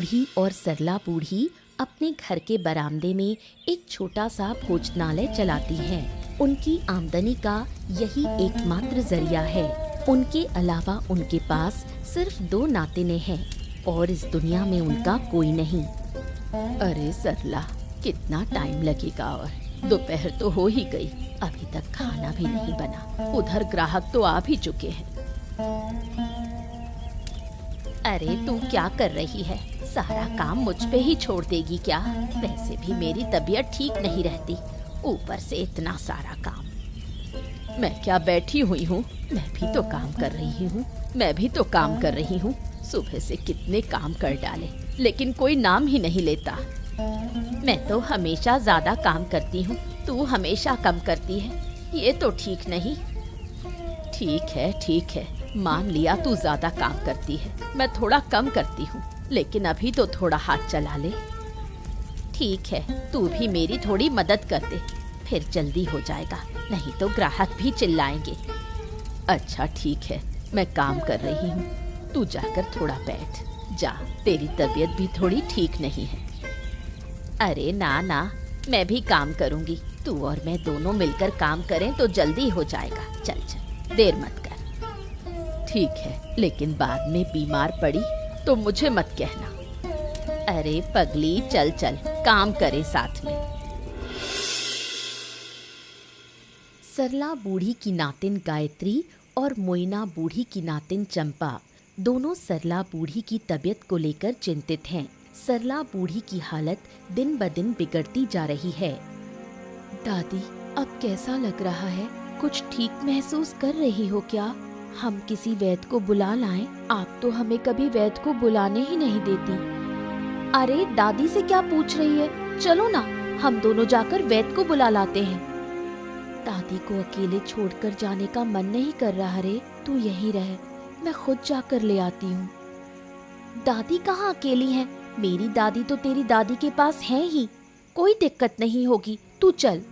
बूढ़ी और सरला बूढ़ी अपने घर के बरामदे में एक छोटा सा भोजनालय चलाती हैं। उनकी आमदनी का यही एकमात्र जरिया है। उनके अलावा उनके पास सिर्फ 2 नातिने हैं और इस दुनिया में उनका कोई नहीं। अरे सरला, कितना टाइम लगेगा? और दोपहर तो हो ही गई, अभी तक खाना भी नहीं बना। उधर ग्राहक तो आ भी चुके हैं। अरे तू क्या कर रही है? सारा काम मुझ पे ही छोड़ देगी क्या? वैसे भी मेरी तबीयत ठीक नहीं रहती, ऊपर से इतना सारा काम। मैं क्या बैठी हुई हूँ? मैं भी तो काम कर रही हूँ। सुबह से कितने काम कर डाले, लेकिन कोई नाम ही नहीं लेता। मैं तो हमेशा ज्यादा काम करती हूँ, तू हमेशा कम करती है। ये तो ठीक नहीं। ठीक है, मान लिया तू ज्यादा काम करती है, मैं थोड़ा कम करती हूँ, लेकिन अभी तो थोड़ा हाथ चला ले। ठीक है, तू भी मेरी थोड़ी मदद कर दे, फिर जल्दी हो जाएगा, नहीं तो ग्राहक भी चिल्लाएंगे। अच्छा ठीक है, मैं काम कर रही हूँ, तू जाकर थोड़ा बैठ जा, तेरी तबीयत भी थोड़ी ठीक नहीं है। अरे ना, मैं भी काम करूँगी, तू और मैं दोनों मिलकर काम करें तो जल्दी हो जाएगा। चल, देर मत कर। ठीक है, लेकिन बाद में बीमार पड़ी तो मुझे मत कहना। अरे पगली, चल काम करें साथ में। सरला बूढ़ी की नातिन गायत्री और मोइना बूढ़ी की नातिन चंपा दोनों सरला बूढ़ी की तबीयत को लेकर चिंतित हैं। सरला बूढ़ी की हालत दिन ब दिन बिगड़ती जा रही है। दादी, अब कैसा लग रहा है? कुछ ठीक महसूस कर रही हो क्या? हम किसी वैद्य को बुला लाएं? आप तो हमें कभी वैद्य को बुलाने ही नहीं देती। अरे दादी से क्या पूछ रही है? चलो ना, हम दोनों जाकर वैद्य को बुला लाते हैं। दादी को अकेले छोड़कर जाने का मन नहीं कर रहा रे, तू यहीं रह, मैं खुद जाकर ले आती हूँ। दादी कहाँ अकेली है? मेरी दादी तो तेरी दादी के पास है ही, कोई दिक्कत नहीं होगी, तू चल।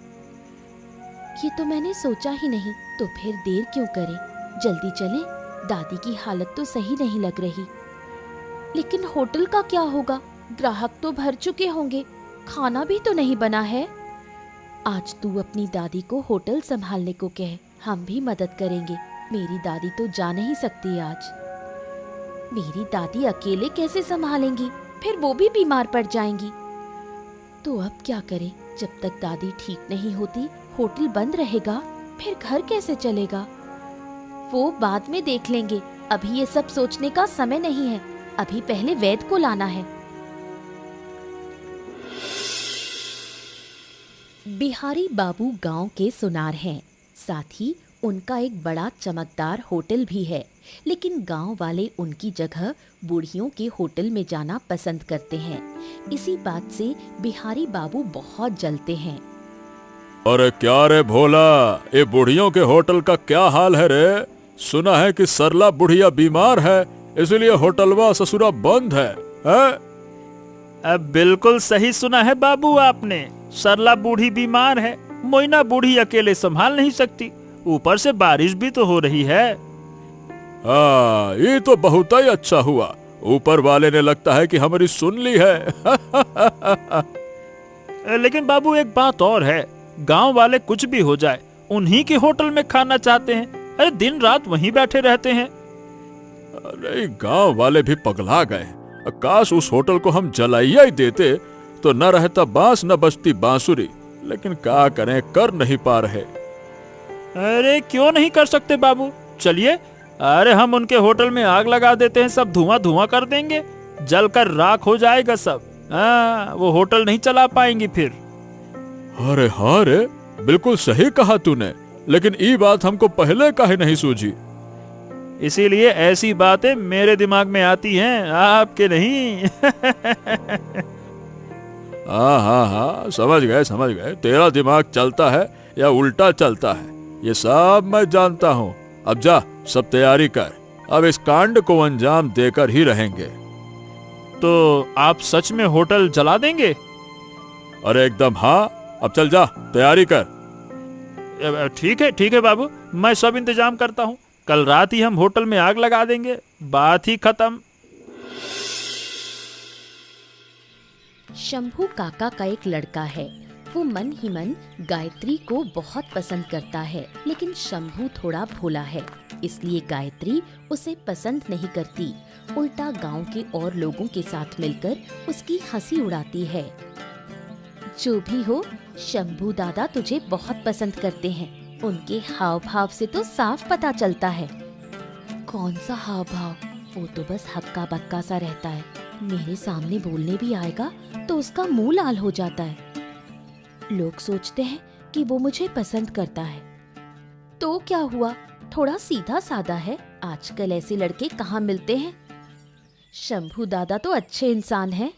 ये तो मैंने सोचा ही नहीं, तो फिर देर क्यों करें, जल्दी चलें। दादी की हालत तो सही नहीं लग रही। लेकिन होटल का क्या होगा? ग्राहक तो भर चुके होंगे, खाना भी तो नहीं बना है। आज तू अपनी दादी को होटल संभालने को कह, हम भी मदद करेंगे। मेरी दादी तो जा नहीं सकती आज। मेरी दादी अकेले कैसे संभालेंगी? फिर वो भी बीमार पड़ जाएंगी। तो अब क्या करें? जब तक दादी ठीक नहीं होती होटल बंद रहेगा, फिर घर कैसे चलेगा? वो बाद में देख लेंगे, अभी ये सब सोचने का समय नहीं है। अभी पहले वैद्य को लाना है। बिहारी बाबू गांव के सुनार हैं, साथ ही उनका एक बड़ा चमकदार होटल भी है, लेकिन गांव वाले उनकी जगह बूढ़ियों के होटल में जाना पसंद करते हैं। इसी बात से बिहारी बाबू बहुत जलते हैं। अरे क्या रे भोला, ये बुढ़ियों के होटल का क्या हाल है रे? सुना है कि सरला बुढ़िया बीमार है, इसलिए होटलवा ससुरा बंद है? अब बिल्कुल सही सुना है बाबू आपने। सरला बूढ़ी बीमार है, मोइना बूढ़ी अकेले संभाल नहीं सकती, ऊपर से बारिश भी तो हो रही है। हाँ, ये तो बहुत ही अच्छा हुआ, ऊपर वाले ने लगता है कि हमारी सुन ली है। लेकिन बाबू एक बात और है, गांव वाले कुछ भी हो जाए उन्हीं के होटल में खाना चाहते हैं। अरे दिन रात वहीं बैठे रहते हैं। अरे गांव वाले भी पगला गए। काश उस होटल को हम जलाइया ही देते तो न रहता बांस न बजती बांसुरी, लेकिन क्या करें, कर नहीं पा रहे। अरे क्यों नहीं कर सकते बाबू, चलिए, अरे हम उनके होटल में आग लगा देते हैं, सब धुआं धुआं कर देंगे, जलकर राख हो जाएगा सब। वो होटल नहीं चला पाएंगी फिर। अरे हाँ रे, बिल्कुल सही कहा तूने, लेकिन ये बात हमको पहले काहे नहीं सूझी? इसीलिए ऐसी बातें मेरे दिमाग में आती हैं, आपके नहीं। हाँ, समझ गए। तेरा दिमाग चलता है या उल्टा चलता है, ये सब मैं जानता हूँ। अब जा, सब तैयारी कर, अब इस कांड को अंजाम देकर ही रहेंगे। तो आप सच में होटल जला देंगे? अरे एकदम हाँ, अब चल जा, तैयारी कर। ठीक है बाबू, मैं सब इंतजाम करता हूँ। कल रात ही हम होटल में आग लगा देंगे, बात ही खत्म। शंभू काका का एक लड़का है। वो मन ही मन गायत्री को बहुत पसंद करता है, लेकिन शंभू थोड़ा भोला है, इसलिए गायत्री उसे पसंद नहीं करती। उल्टा गांव के और लोगों के साथ मिलकर उसकी हंसी उड़ाती है। जो भी हो, शंभू दादा तुझे बहुत पसंद करते हैं। उनके हाव भाव से तो साफ पता चलता है। कौन सा हाव भाव? वो तो बस हक्का बक्का सा रहता है। मेरे सामने बोलने भी आएगा तो उसका मुंह लाल हो जाता है। लोग सोचते हैं कि वो मुझे पसंद करता है, तो क्या हुआ, थोड़ा सीधा साधा है। आजकल ऐसे लड़के कहाँ मिलते हैं। शंभू दादा तो अच्छे इंसान हैं।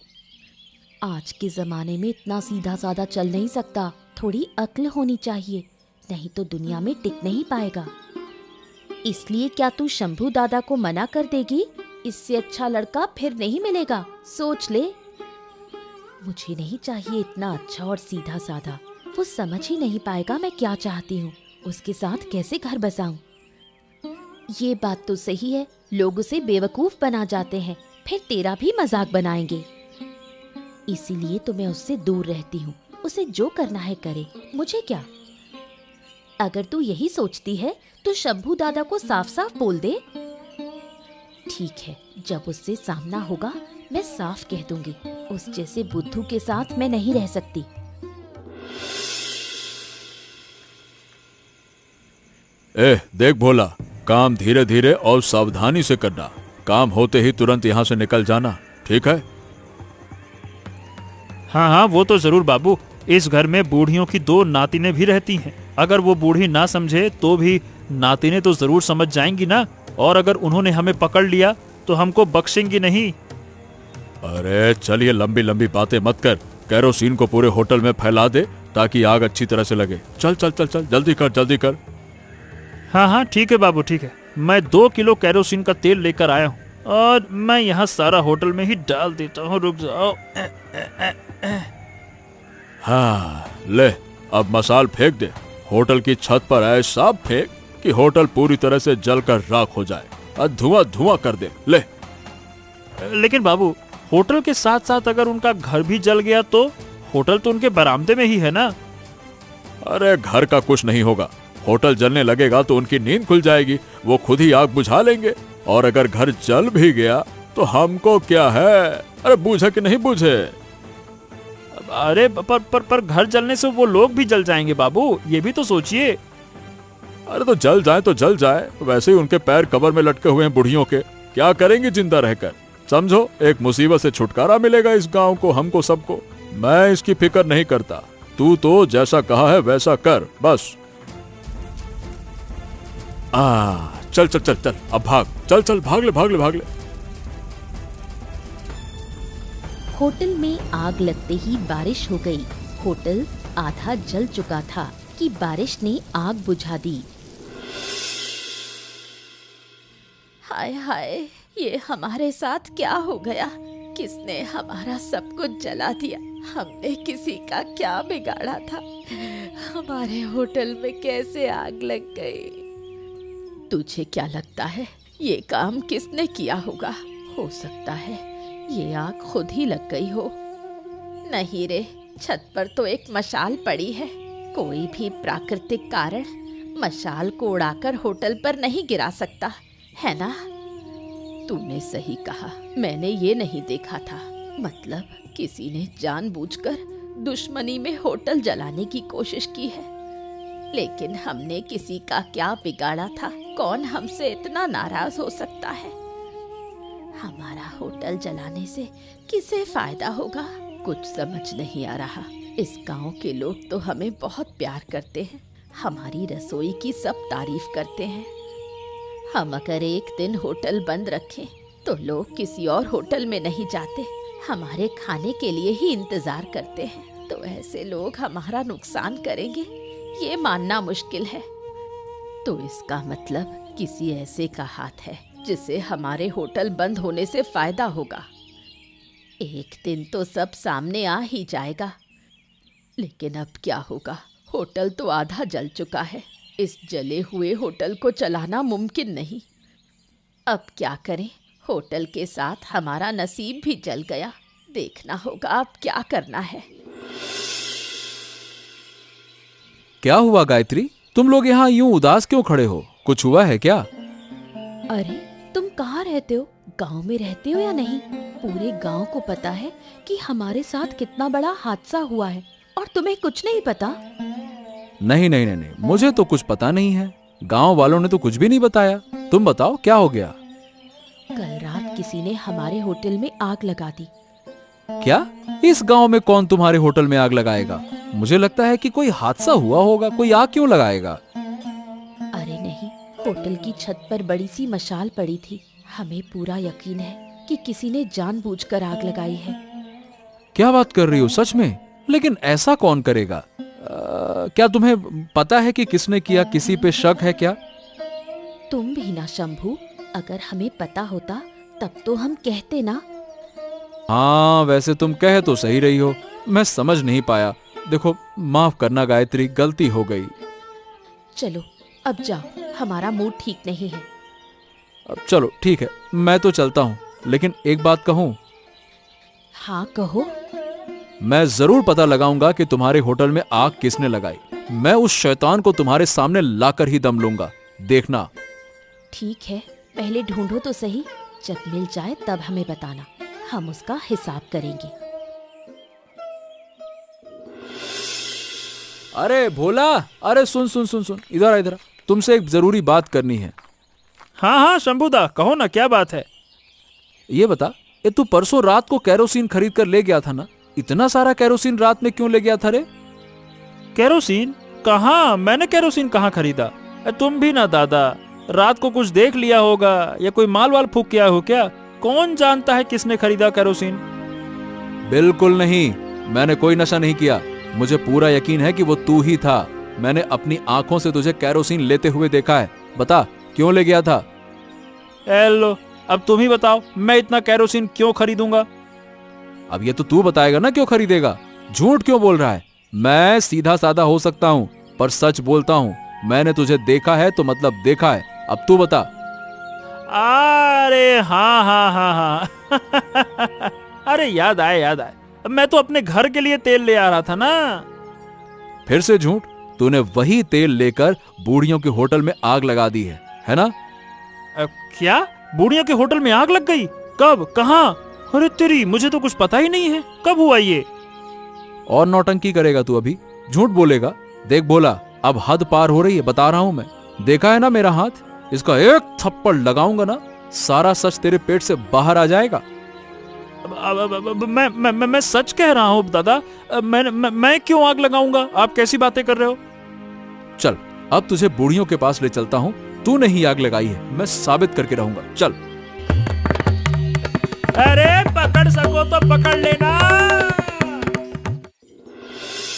आज के जमाने में इतना सीधा साधा चल नहीं सकता, थोड़ी अक्ल होनी चाहिए, नहीं तो दुनिया में टिक नहीं पाएगा। इसलिए क्या तू शंभू दादा को मना कर देगी? इससे अच्छा लड़का फिर नहीं मिलेगा, सोच ले। मुझे नहीं चाहिए इतना अच्छा और सीधा साधा। वो समझ ही नहीं पाएगा मैं क्या चाहती हूँ, उसके साथ कैसे घर बसाऊं। ये बात तो सही है, लोग उसे बेवकूफ बना जाते हैं, फिर तेरा भी मजाक बनाएंगे। इसीलिए तो मैं उससे दूर रहती हूँ। उसे जो करना है करे, मुझे क्या। अगर तू यही सोचती है तो शंभू दादा को साफ साफ बोल दे। ठीक है, जब उससे सामना होगा मैं साफ कह दूंगी, उस जैसे बुद्धू के साथ मैं नहीं रह सकती। देख भोला, काम धीरे धीरे और सावधानी से करना। काम होते ही तुरंत यहाँ से निकल जाना, ठीक है? हाँ हाँ, वो तो जरूर बाबू। इस घर में बूढ़ियों की 2 नातिनें भी रहती हैं। अगर वो बूढ़ी ना समझे तो भी नातिनें तो जरूर समझ जाएंगी ना। और अगर उन्होंने हमें पकड़ लिया तो हमको बख्शेंगी नहीं। अरे चल, ये लंबी लंबी बातें मत कर। कैरोसिन को पूरे होटल में फैला दे ताकि आग अच्छी तरह से लगे। चल चल चल चल, जल्दी कर जल्दी कर। हाँ हाँ ठीक है बाबू, ठीक है। मैं 2 किलो कैरोसिन का तेल लेकर आया हूँ और मैं यहाँ सारा होटल में ही डाल देता हूँ। रुक जाओ। हाँ ले, अब मसाल फेंक दे। होटल की छत पर ऐसा फेंक कि होटल पूरी तरह से जलकर राख हो जाए और धुआं धुआं कर दे। ले। लेकिन बाबू, होटल के साथ साथ अगर उनका घर भी जल गया तो होटल तो उनके बरामदे में ही है ना। अरे घर का कुछ नहीं होगा। होटल जलने लगेगा तो उनकी नींद खुल जाएगी, वो खुद ही आग बुझा लेंगे। और अगर घर जल भी गया तो हमको क्या है? अरे बूझे कि नहीं बूझे? अरे पर घर जलने से वो लोग भी जल जाएंगे बाबू, ये भी तो सोचिए। अरे तो जल जाए तो जल जाए, वैसे ही उनके पैर कब्र में लटके हुए हैं बुढ़ियों के, क्या करेंगे जिंदा रहकर? समझो, एक मुसीबत से छुटकारा मिलेगा इस गांव को, हमको सबको। मैं इसकी फिक्र नहीं करता, तू तो जैसा कहा है वैसा कर बस। चल चल चल चल, अब भाग, चल चल, भाग ले भाग ले भाग ले। होटल में आग लगते ही बारिश हो गई। होटल आधा जल चुका था कि बारिश ने आग बुझा दी। हाय हाय, ये हमारे साथ क्या हो गया? किसने हमारा सब कुछ जला दिया? हमने किसी का क्या बिगाड़ा था? हमारे होटल में कैसे आग लग गई? तुझे क्या लगता है ये काम किसने किया होगा? हो सकता है ये आग खुद ही लग गई हो। नहीं रे, छत पर तो एक मशाल पड़ी है। कोई भी प्राकृतिक कारण मशाल को उड़ाकर होटल पर नहीं गिरा सकता, है ना? तूने सही कहा, मैंने ये नहीं देखा था। मतलब किसी ने जानबूझकर दुश्मनी में होटल जलाने की कोशिश की है। लेकिन हमने किसी का क्या बिगाड़ा था? कौन हमसे इतना नाराज हो सकता है? हमारा होटल जलाने से किसे फायदा होगा? कुछ समझ नहीं आ रहा। इस गांव के लोग तो हमें बहुत प्यार करते हैं, हमारी रसोई की सब तारीफ करते हैं। हम अगर एक दिन होटल बंद रखें तो लोग किसी और होटल में नहीं जाते, हमारे खाने के लिए ही इंतजार करते हैं। तो ऐसे लोग हमारा नुकसान करेंगे, ये मानना मुश्किल है। तो इसका मतलब किसी ऐसे का हाथ है जिसे हमारे होटल बंद होने से फायदा होगा। एक दिन तो सब सामने आ ही जाएगा। लेकिन अब क्या होगा? होटल तो आधा जल चुका है। इस जले हुए होटल को चलाना मुमकिन नहीं। अब क्या करें? होटल के साथ हमारा नसीब भी जल गया। देखना होगा अब क्या करना है। क्या हुआ गायत्री, तुम लोग यहाँ यूं उदास क्यों खड़े हो? कुछ हुआ है क्या? अरे तुम कहाँ रहते हो? गांव में रहते हो या नहीं? पूरे गांव को पता है कि हमारे साथ कितना बड़ा हादसा हुआ है और तुम्हें कुछ नहीं पता? नहीं नहीं नहीं नहीं, मुझे तो कुछ पता नहीं है। गांव वालों ने तो कुछ भी नहीं बताया। तुम बताओ क्या हो गया? कल रात किसी ने हमारे होटल में आग लगा दी। क्या? इस गांव में कौन तुम्हारे होटल में आग लगाएगा? मुझे लगता है कि कोई हादसा हुआ होगा। कोई आग क्यों लगाएगा? अरे नहीं, होटल की छत पर बड़ी सी मशाल पड़ी थी। हमें पूरा यकीन है कि किसी ने जानबूझकर आग लगाई है। क्या बात कर रही हो, सच में? लेकिन ऐसा कौन करेगा? क्या तुम्हें पता है कि किसने किया? किसी पे शक है क्या? तुम भी ना शंभू, अगर हमें पता होता तब तो हम कहते ना। हाँ, वैसे तुम कह तो सही रही हो, मैं समझ नहीं पाया। देखो, माफ करना गायत्री, गलती हो गई। चलो अब जाओ, हमारा मूड ठीक नहीं है। अब चलो ठीक है, मैं तो चलता हूँ, लेकिन एक बात कहूँ? हाँ कहो। मैं जरूर पता लगाऊंगा कि तुम्हारे होटल में आग किसने लगाई। मैं उस शैतान को तुम्हारे सामने लाकर ही दम लूंगा, देखना। ठीक है, पहले ढूंढो तो सही। जब मिल जाए तब हमें बताना, हम उसका हिसाब करेंगे। अरे भोला, अरे सुन सुन सुन सुन, इधर इधर, तुमसे एक जरूरी बात करनी है। हाँ हाँ शंभूदा, कहो ना, क्या बात है? ये बता, ये तू परसों रात को कैरोसिन खरीद कर ले गया था ना? इतना सारा कैरोसिन रात में क्यों ले गया था रे? केरोसिन? कहाँ, मैंने केरोसिन कहाँ खरीदा? तुम भी ना दादा, रात को कुछ देख लिया होगा या कोई माल वाल फूक किया हो क्या? कौन जानता है किसने खरीदा केरोसिन? बिल्कुल नहीं, मैंने कोई नशा नहीं किया। मुझे पूरा यकीन है कि वो तू ही था। मैंने अपनी आंखों से तुझे कैरोसिन लेते हुए देखा है। बता, क्यों ले गया था? लो, अब तुम ही बताओ, मैं इतना केरोसिन क्यों खरीदूंगा? अब ये तो तू बताएगा ना क्यों खरीदेगा। झूठ क्यों बोल रहा है? मैं सीधा साधा हो सकता हूँ, पर सच बोलता हूँ। मैंने तुझे देखा है तो मतलब देखा है। अब तू बता। अरे हाँ हाँ हाँ हाँ अरे याद आए, मैं तो अपने घर के लिए तेल ले आ रहा था ना। फिर से झूठ। तूने वही तेल लेकर बूढ़ियों के होटल में आग लगा दी है ना? क्या? बूढ़ियों के होटल में आग लग गई? कब, कहाँ? अरे तेरी, मुझे तो कुछ पता ही नहीं है। कब हुआ ये? और नौटंकी करेगा तू अभी? झूठ बोलेगा? देख बोला, अब हद पार हो रही है, बता रहा हूं मैं। देखा है ना मेरा हाथ? इसका एक थप्पड़ लगाऊंगा ना, सारा सच तेरे पेट से बाहर आ जाएगा। मैं सच कह रहा हूँ दादा। मैं क्यों आग लगाऊंगा? आप कैसी बातें कर रहे हो? चल, अब तुझे बूढ़ियों के पास ले चलता हूँ। तूने ही आग लगाई है, मैं साबित करके रहूंगा। चल। अरे पकड़ सको तो पकड़ लेना।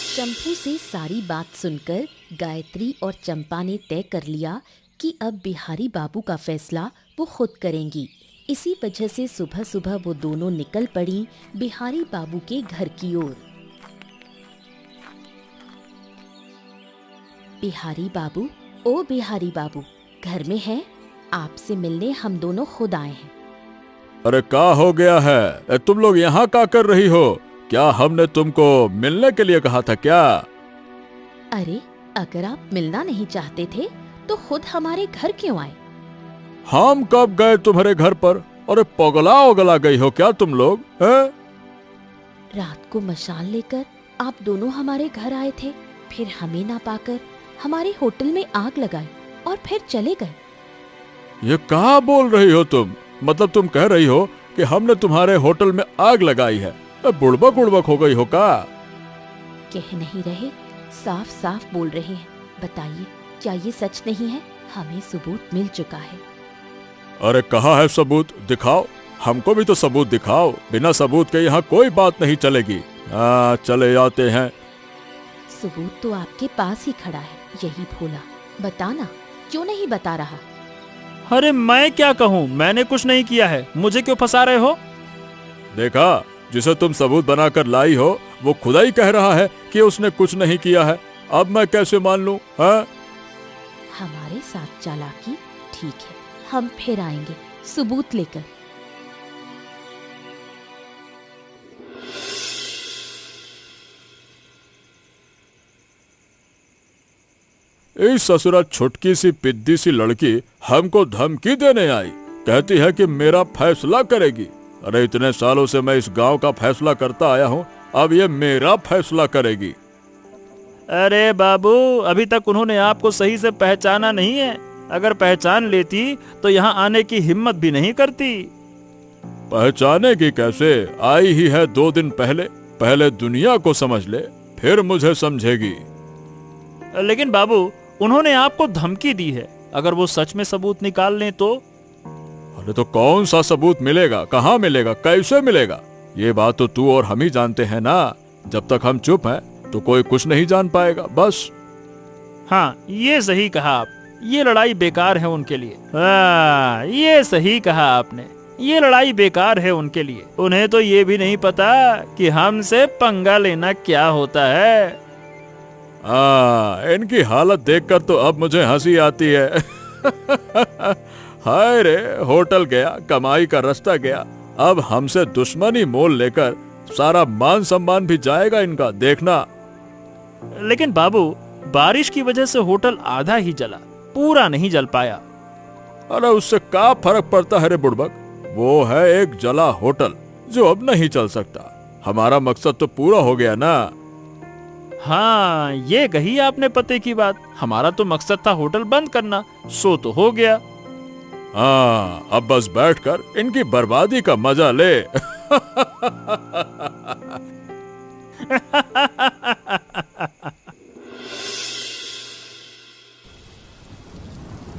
शंभू से सारी बात सुनकर गायत्री और चंपा ने तय कर लिया कि अब बिहारी बाबू का फैसला वो खुद करेंगी। इसी वजह से सुबह सुबह वो दोनों निकल पड़ी बिहारी बाबू के घर की ओर। बिहारी बाबू, ओ बिहारी बाबू, घर में हैं? आपसे मिलने हम दोनों खुद आए हैं। अरे क्या हो गया है? तुम लोग यहाँ क्या कर रही हो? क्या हमने तुमको मिलने के लिए कहा था क्या? अरे अगर आप मिलना नहीं चाहते थे तो खुद हमारे घर क्यों आए? हम कब गए तुम्हारे घर पर? अरे पगला उगला गई हो क्या तुम लोग हैं? रात को मशाल लेकर आप दोनों हमारे घर आए थे, फिर हमें ना पाकर हमारे होटल में आग लगाई और फिर चले गए। ये क्या बोल रही हो तुम? मतलब तुम कह रही हो कि हमने तुम्हारे होटल में आग लगाई है? बुड़बक उड़बक हो गई हो क्या? कह नहीं रहे, साफ साफ बोल रहे हैं। बताइए, क्या ये सच नहीं है? हमें सबूत मिल चुका है। अरे कहाँ है सबूत? दिखाओ, हमको भी तो सबूत दिखाओ। बिना सबूत के यहाँ कोई बात नहीं चलेगी। चले आते हैं। सबूत तो आपके पास ही खड़ा है, यही भोला। बताना, क्यों नहीं बता रहा? अरे मैं क्या कहूँ, मैंने कुछ नहीं किया है, मुझे क्यों फंसा रहे हो? देखा, जिसे तुम सबूत बनाकर लाई हो वो खुदा ही कह रहा है कि उसने कुछ नहीं किया है। अब मैं कैसे मान लूं? हमारे साथ चालाकी? ठीक है, हम फिर आएंगे सबूत लेकर। इस ससुरा छुटकी सी पिद्दी सी लड़की हमको धमकी देने आई, कहती है कि मेरा फैसला करेगी। अरे इतने सालों से मैं इस गांव का फैसला करता आया हूँ, अब ये मेरा फैसला करेगी। अरे बाबू, अभी तक उन्होंने आपको सही से पहचाना नहीं है। अगर पहचान लेती तो यहाँ आने की हिम्मत भी नहीं करती। पहचाने की कैसे, आई ही है 2 दिन पहले। पहले दुनिया को समझ ले, फिर मुझे समझेगी। लेकिन बाबू, उन्होंने आपको धमकी दी है, अगर वो सच में सबूत निकाल लें तो? अरे तो कौन सा सबूत मिलेगा, कहाँ मिलेगा, कैसे मिलेगा? ये बात तो तू और हम ही जानते हैं ना। जब तक हम चुप हैं तो कोई कुछ नहीं जान पाएगा, बस। हाँ, ये सही कहा आप। ये लड़ाई बेकार है उनके लिए। हाँ, ये सही कहा आपने। ये लड़ाई बेकार है उनके लिए। उन्हें तो ये भी नहीं पता कि हमसे पंगा लेना क्या होता है। इनकी हालत देखकर तो अब मुझे हंसी आती है। हाय रे, होटल गया, कमाई का रास्ता गया, अब हमसे दुश्मनी मोल लेकर सारा मान सम्मान भी जाएगा इनका, देखना। लेकिन बाबू, बारिश की वजह से होटल आधा ही जला, पूरा नहीं जल पाया। अरे उससे क्या फर्क पड़ता है रे बुड़बक, वो है एक जला होटल जो अब नहीं चल सकता। हमारा मकसद तो पूरा हो गया ना। हाँ, ये कही आपने पते की बात। हमारा तो मकसद था होटल बंद करना, सो तो हो गया। हाँ, अब बस बैठकर इनकी बर्बादी का मजा ले।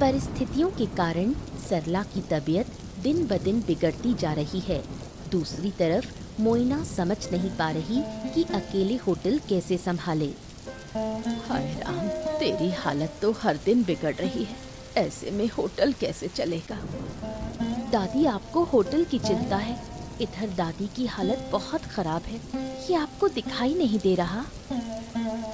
परिस्थितियों के कारण सरला की तबीयत दिन ब दिन बिगड़ती जा रही है। दूसरी तरफ मोइना समझ नहीं पा रही कि अकेले होटल कैसे संभाले। हाय राम, तेरी हालत तो हर दिन बिगड़ रही है, ऐसे में होटल कैसे चलेगा? दादी, आपको होटल की चिंता है, इधर दादी की हालत बहुत खराब है। ये आपको दिखाई नहीं दे रहा?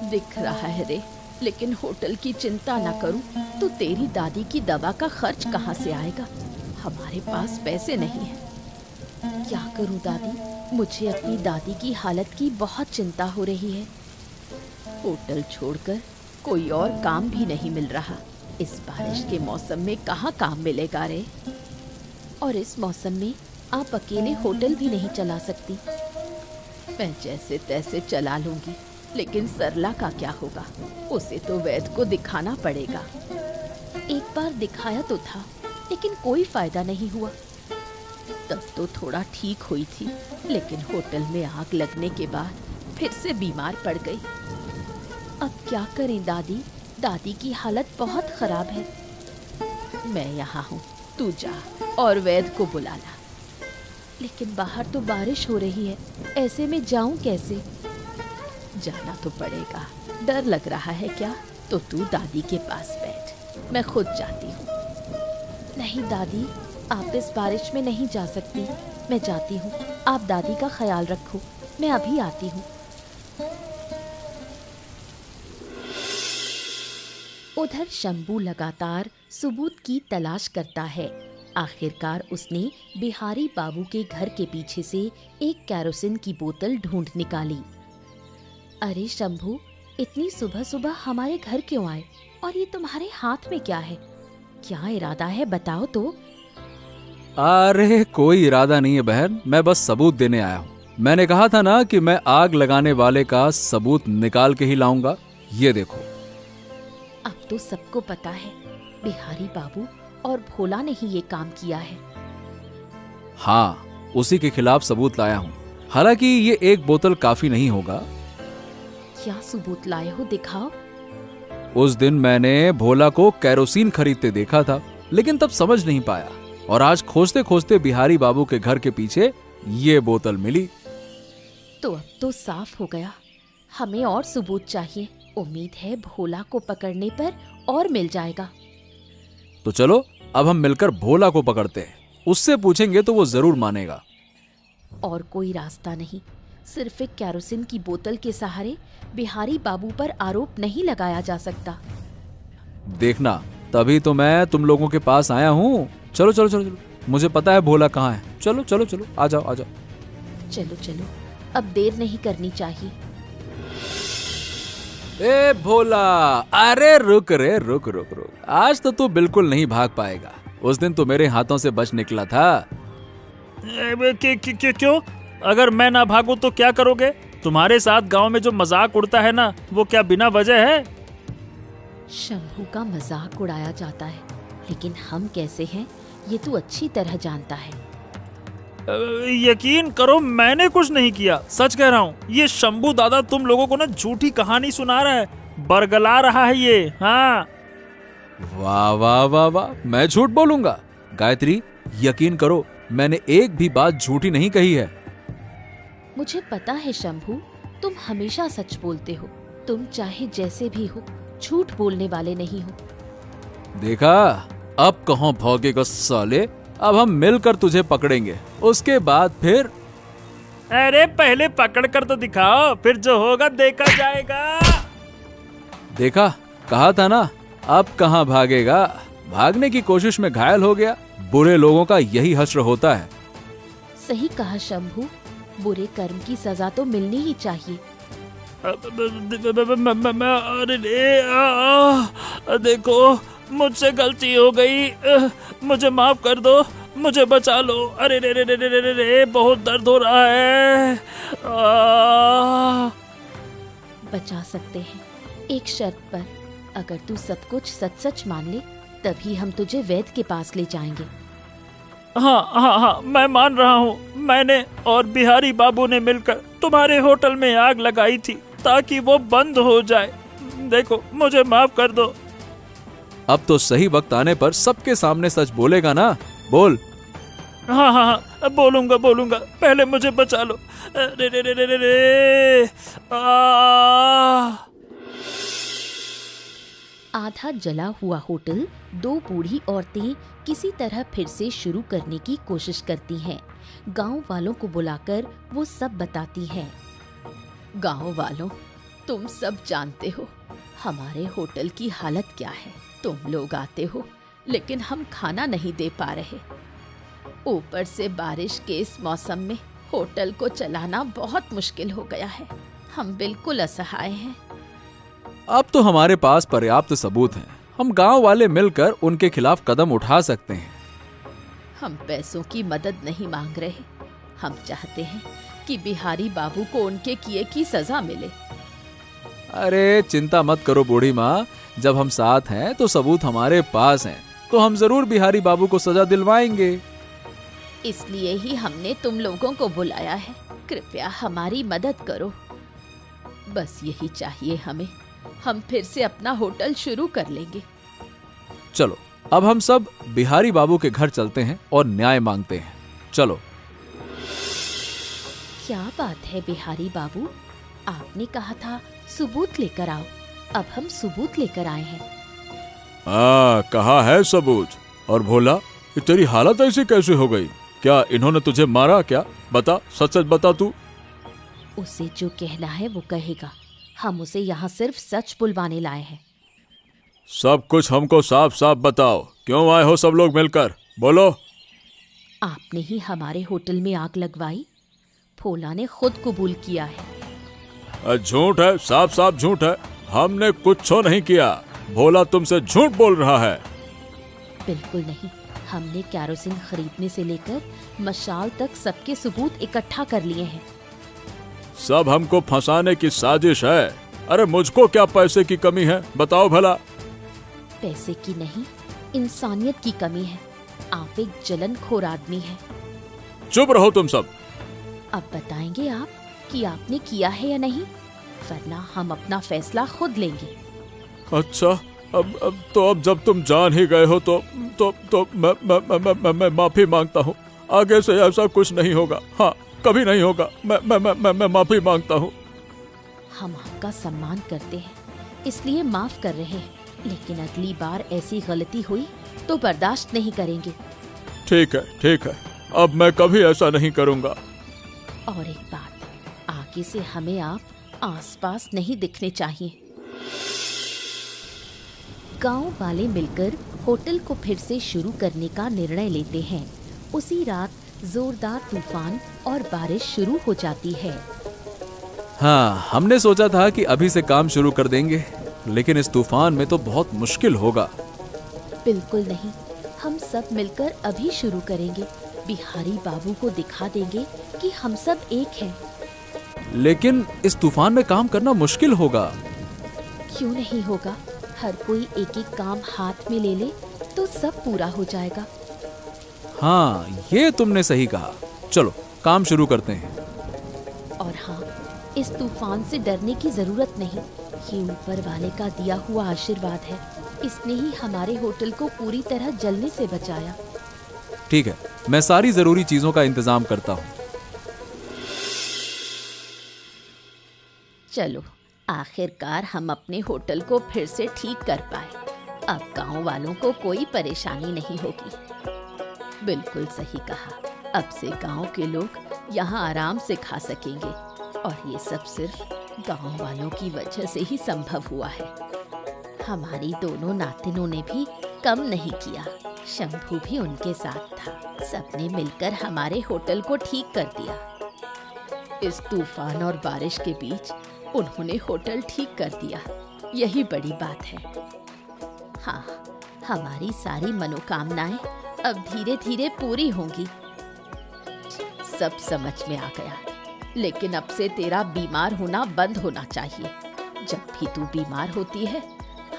दिख रहा है रे, लेकिन होटल की चिंता न करूं तो तेरी दादी की दवा का खर्च कहाँ से आएगा? हमारे पास पैसे नहीं है। क्या करूं दादी, मुझे अपनी दादी की हालत की बहुत चिंता हो रही है। होटल छोड़कर कोई और काम भी नहीं मिल रहा। इस बारिश के मौसम में कहाँ काम मिलेगा रे? और इस मौसम में आप अकेले होटल भी नहीं चला सकती। मैं जैसे तैसे चला लूंगी, लेकिन सरला का क्या होगा? उसे तो वैद्य को दिखाना पड़ेगा। एक बार दिखाया तो था, लेकिन कोई फायदा नहीं हुआ। तब तो थोड़ा ठीक हुई थी, लेकिन होटल में आग लगने के बाद फिर से बीमार पड़ गई। अब क्या करें दादी? दादी की हालत बहुत खराब है। मैं यहाँ हूँ, तू जा और वैद्य को बुला ला। लेकिन बाहर तो बारिश हो रही है, ऐसे में जाऊं कैसे? जाना तो पड़ेगा। डर लग रहा है क्या? तो तू दादी के पास बैठ, मैं खुद जाती हूँ। नहीं दादी, आप इस बारिश में नहीं जा सकती। मैं जाती हूँ, आप दादी का ख्याल रखो, मैं अभी आती हूँ। उधर शंभू लगातार सबूत की तलाश करता है। आखिरकार उसने बिहारी बाबू के घर के पीछे से एक केरोसिन की बोतल ढूंढ निकाली। अरे शंभू, इतनी सुबह सुबह हमारे घर क्यों आए? और ये तुम्हारे हाथ में क्या है? क्या इरादा है, बताओ तो। अरे कोई इरादा नहीं है बहन, मैं बस सबूत देने आया हूँ। मैंने कहा था ना कि मैं आग लगाने वाले का सबूत निकाल के ही लाऊंगा। ये देखो। अब तो सबको पता है, बिहारी बाबू और भोला ने ही ये काम किया है। हाँ, उसी के खिलाफ सबूत लाया हूँ। हालांकि ये एक बोतल काफी नहीं होगा। क्या सबूत लाए हो, दिखाओ। उस दिन मैंने भोला को केरोसिन खरीदते देखा था, लेकिन तब समझ नहीं पाया, और आज खोजते खोजते बिहारी बाबू के घर के पीछे ये बोतल मिली। तो अब तो साफ हो गया। हमें और सबूत चाहिए। उम्मीद है भोला को पकड़ने पर और मिल जाएगा। तो चलो अब हम मिलकर भोला को पकड़ते हैं। उससे पूछेंगे तो वो जरूर मानेगा। और कोई रास्ता नहीं, सिर्फ एक केरोसिन की बोतल के सहारे बिहारी बाबू पर आरोप नहीं लगाया जा सकता। देखना, तभी तो मैं तुम लोगों के पास आया हूँ। चलो चलो चलो चलो, मुझे पता है भोला कहाँ है। चलो चलो चलो, आ जाओ आ जाओ। चलो चलो, अब देर नहीं करनी चाहिए। ए भोला, अरे रुक रे, रुक रुक रुक। आज तो तू बिल्कुल नहीं भाग पाएगा। उस दिन तो मेरे हाथों से बच निकला था। क्यों? अगर मैं ना भागूं तो क्या करोगे? तुम्हारे साथ गांव में जो मजाक उड़ता है ना, वो क्या बिना वजह है? शंभू का मजाक उड़ाया जाता है, लेकिन हम कैसे हैं ये तू अच्छी तरह जानता है। यकीन करो, मैंने कुछ नहीं किया, सच कह रहा हूँ। ये शंभू दादा तुम लोगों को ना झूठी कहानी सुना रहा है, बरगला रहा है ये। हाँ, वाह वाह वाह वाह, मैं झूठ बोलूंगा? गायत्री, यकीन करो, मैंने एक भी बात झूठी नहीं कही है। मुझे पता है शंभू, तुम हमेशा सच बोलते हो। तुम चाहे जैसे भी हो, झूठ बोलने वाले नहीं हो। देखा, अब कहाँ भागेगा साले। अब हम मिलकर तुझे पकड़ेंगे, उसके बाद फिर। अरे पहले पकड़ कर तो दिखाओ, फिर जो होगा देखा जाएगा। देखा, कहा था ना, अब कहाँ भागेगा। भागने की कोशिश में घायल हो गया। बुरे लोगों का यही हश्र होता है। सही कहा शंभू, बुरे कर्म की सजा तो मिलनी ही चाहिए। अरे देखो, मुझसे गलती हो गई, मुझे माफ कर दो, मुझे बचा लो। अरे रे रे रे रे रे रे, बहुत दर्द हो रहा है। बचा सकते हैं, एक शर्त पर। अगर तू सब कुछ सच सच मान ले, तभी हम तुझे वैद्य के पास ले जाएंगे। हाँ हाँ हाँ, मैं मान रहा हूँ। मैंने और बिहारी बाबू ने मिलकर तुम्हारे होटल में आग लगाई थी ताकि वो बंद हो जाए। देखो, मुझे माफ कर दो। अब तो सही वक्त आने पर सबके सामने सच बोलेगा ना? बोल। हाँ हाँ हाँ, बोलूंगा बोलूंगा, पहले मुझे बचा लो। रे रे रे रे रे रे। आधा जला हुआ होटल दो बूढ़ी औरतें किसी तरह फिर से शुरू करने की कोशिश करती हैं। गांव वालों को बुलाकर वो सब बताती हैं। गांव वालों, तुम सब जानते हो हमारे होटल की हालत क्या है। तुम लोग आते हो, लेकिन हम खाना नहीं दे पा रहे। ऊपर से बारिश के इस मौसम में होटल को चलाना बहुत मुश्किल हो गया है। हम बिल्कुल असहाय हैं। अब तो हमारे पास पर्याप्त सबूत हैं। हम गांव वाले मिलकर उनके खिलाफ कदम उठा सकते हैं। हम पैसों की मदद नहीं मांग रहे। हम चाहते हैं कि बिहारी बाबू को उनके किए की सजा मिले। अरे चिंता मत करो बूढ़ी माँ, जब हम साथ हैं तो सबूत हमारे पास हैं, तो हम जरूर बिहारी बाबू को सजा दिलवाएंगे। इसलिए ही हमने तुम लोगों को बुलाया है। कृपया हमारी मदद करो। बस यही चाहिए हमें। हम फिर से अपना होटल शुरू कर लेंगे। चलो, अब हम सब बिहारी बाबू के घर चलते हैं और न्याय मांगते हैं। चलो। क्या बात है बिहारी बाबू, आपने कहा था सबूत लेकर आओ। अब हम सबूत लेकर आए हैं। कहाँ है सबूत? और भोला, ये तेरी हालत ऐसी कैसे हो गई? क्या इन्होंने तुझे मारा क्या? बता, सच सच बता तू। उसे जो कहना है वो कहेगा। हम उसे यहाँ सिर्फ सच बुलवाने लाए हैं। सब कुछ हमको साफ साफ बताओ। क्यों आए हो सब लोग मिलकर? बोलो। आपने ही हमारे होटल में आग लगवाई। भोला ने खुद कबूल किया है। झूठ है, साफ साफ झूठ है। हमने कुछ नहीं किया। भोला तुमसे झूठ बोल रहा है। बिल्कुल नहीं। हमने कैरोसिन खरीदने से लेकर मशाल तक सबके सबूत इकट्ठा कर लिए हैं। सब हमको फंसाने की साजिश है। अरे मुझको क्या पैसे की कमी है? बताओ भला। पैसे की नहीं, इंसानियत की कमी है। आप एक जलनखोर आदमी हैं। चुप रहो तुम सब। अब बताएंगे आप कि आपने किया है या नहीं, वरना हम अपना फैसला खुद लेंगे। अच्छा, अब जब तुम जान ही गए हो तो मैं माफी मांगता हूँ। आगे से ऐसा कुछ नहीं होगा। हाँ, कभी नहीं होगा। मैं माफी मांगता हूँ। हम आपका सम्मान करते हैं, इसलिए माफ कर रहे हैं, लेकिन अगली बार ऐसी गलती हुई तो बर्दाश्त नहीं करेंगे। ठीक है, ठीक है। अब मैं कभी ऐसा नहीं करूँगा। और एक बात, आगे से हमें आप आसपास नहीं दिखने चाहिए। गांव वाले मिलकर होटल को फिर से शुरू करने का निर्णय लेते हैं। उसी रात जोरदार तूफान और बारिश शुरू हो जाती है। हाँ, हमने सोचा था कि अभी से काम शुरू कर देंगे, लेकिन इस तूफान में तो बहुत मुश्किल होगा। बिल्कुल नहीं, हम सब मिलकर अभी शुरू करेंगे। बिहारी बाबू को दिखा देंगे कि हम सब एक हैं। लेकिन इस तूफान में काम करना मुश्किल होगा। क्यों नहीं होगा? हर कोई एक एक काम हाथ में ले ले तो सब पूरा हो जाएगा। हाँ, ये तुमने सही कहा। चलो काम शुरू करते हैं। और हाँ, इस तूफान से डरने की जरूरत नहीं। ये ऊपर वाले का दिया हुआ आशीर्वाद है। इसने ही हमारे होटल को पूरी तरह जलने से बचाया। ठीक है, मैं सारी जरूरी चीजों का इंतजाम करता हूँ। चलो, आखिरकार हम अपने होटल को फिर से ठीक कर पाए। अब गांव वालों को कोई परेशानी नहीं होगी। बिल्कुल सही कहा। अब से गांव के लोग यहाँ आराम से खा सकेंगे और ये सब सिर्फ गांव वालों की वजह से ही संभव हुआ है। हमारी दोनों नातिनों ने भी कम नहीं किया। शंभू भी उनके साथ था। सबने मिलकर हमारे होटल को ठीक कर दिया। इस तूफान और बारिश के बीच उन्होंने होटल ठीक कर दिया। यही बड़ी बात है। हाँ, हमारी सारी मनोकामनाएं अब धीरे धीरे पूरी होंगी। सब समझ में आ गया, लेकिन अब से तेरा बीमार होना बंद होना चाहिए। जब भी तू बीमार होती है,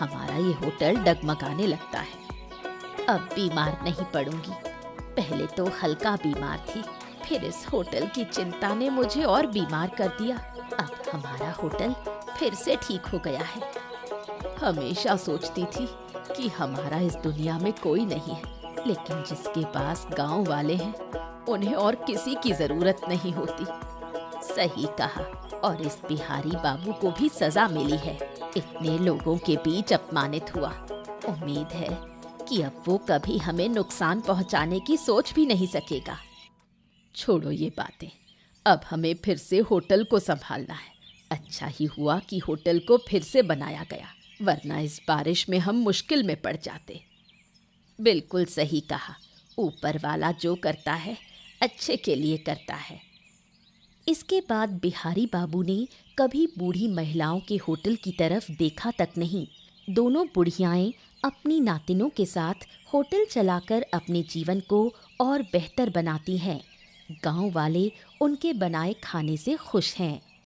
हमारा ये होटल डगमगाने लगता है। अब बीमार नहीं पड़ूंगी। पहले तो हल्का बीमार थी, फिर इस होटल की चिंता ने मुझे और बीमार कर दिया। अब हमारा होटल फिर से ठीक हो गया है। हमेशा सोचती थी कि हमारा इस दुनिया में कोई नहीं है, लेकिन जिसके पास गांव वाले हैं, उन्हें और किसी की जरूरत नहीं होती। सही कहा। और इस बिहारी बाबू को भी सजा मिली है। इतने लोगों के बीच अपमानित हुआ। उम्मीद है कि अब वो कभी हमें नुकसान पहुंचाने की सोच भी नहीं सकेगा। छोड़ो ये बातें, अब हमें फिर से होटल को संभालना है। अच्छा ही हुआ कि होटल को फिर से बनाया गया, वरना इस बारिश में हम मुश्किल में पड़ जाते। बिल्कुल सही कहा। ऊपर वाला जो करता है अच्छे के लिए करता है। इसके बाद बिहारी बाबू ने कभी बूढ़ी महिलाओं के होटल की तरफ देखा तक नहीं। दोनों बुढ़ियाएं अपनी नातिनों के साथ होटल चलाकर अपने जीवन को और बेहतर बनाती हैं। गांव वाले उनके बनाए खाने से खुश हैं।